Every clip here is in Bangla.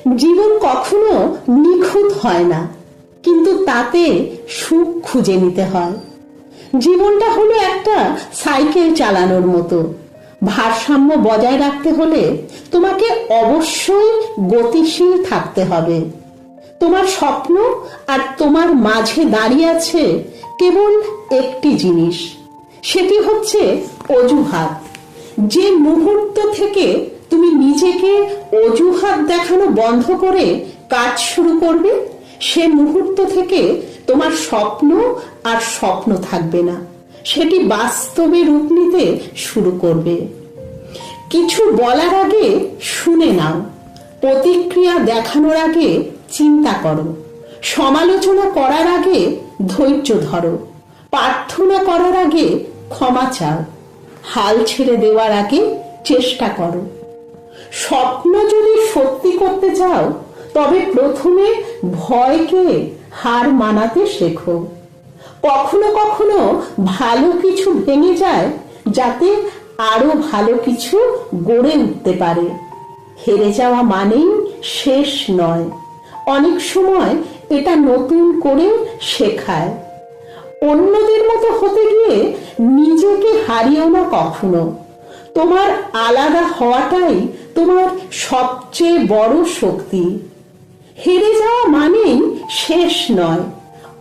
জীবন কখনো নিখুঁত হয় না, কিন্তু তাতে সুখ খুঁজে নিতে হয়। জীবনটা হলো একটা সাইকেল চালানোর মতো। ভারসাম্য বজায় রাখতে হলে তোমাকে অবশ্যই গতিশীল থাকতে হবে। তোমার স্বপ্ন আর তোমার মাঝে দাঁড়িয়ে আছে কেবল একটি জিনিস, সেটি হচ্ছে অজুহাত। যে মুহূর্ত থেকে তুমি নিজেকে অজুহাত দেখানো বন্ধ করে কাজ শুরু করবে, সে মুহূর্ত থেকে তোমার স্বপ্ন আর স্বপ্ন থাকবে না, সেটি বাস্তবে রূপ নিতে শুরু করবে। কিছু বলার আগে শুনে নাও, প্রতিক্রিয়া দেখানোর আগে চিন্তা করো, সমালোচনা করার আগে ধৈর্য ধরো, প্রার্থনা করার আগে ক্ষমা চাও, হাল ছেড়ে দেওয়ার আগে চেষ্টা করো। স্বপ্ন যদি সত্যি করতে চাও, তবে প্রথমে ভয়কে হার মানাতে শেখো। কখনো কখনো ভালো কিছু ভেঙে যায় যাতে আরো ভালো কিছু গড়ে উঠতে পারে। হেরে যাওয়া মানেই শেষ নয়, অনেক সময় এটা নতুন করে শেখায়। অন্যদের মতো হতে গিয়ে নিজেকে হারিও না কখনো। তোমার আলাদা হওয়াটাই তোমার সবচেয়ে বড় শক্তি। হেরে যাওয়া মানেই শেষ নয়,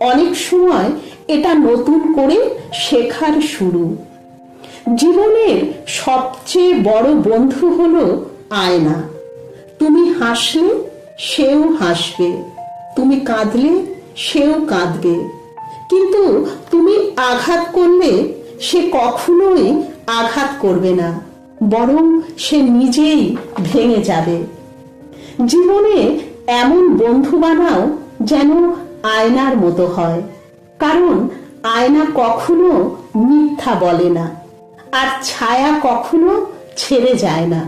অনেক সময় এটা নতুন করে শেখার শুরু। জীবনের সবচেয়ে বড় বন্ধু হলো আয়না। তুমি হাসলে সেও হাসবে, তুমি কাঁদলে সেও কাঁদবে, কিন্তু তুমি আঘাত করলে সে কখনোই আঘাত করবে না, বরং সে নিজেই ভেঙে যাবে। জীবনে এমন বন্ধু বানাও যেন আয়নার মতো হয়, কারণ আয়না কখনো মিথ্যা বলে না, আর ছায়া কখনো ছেড়ে যায় না।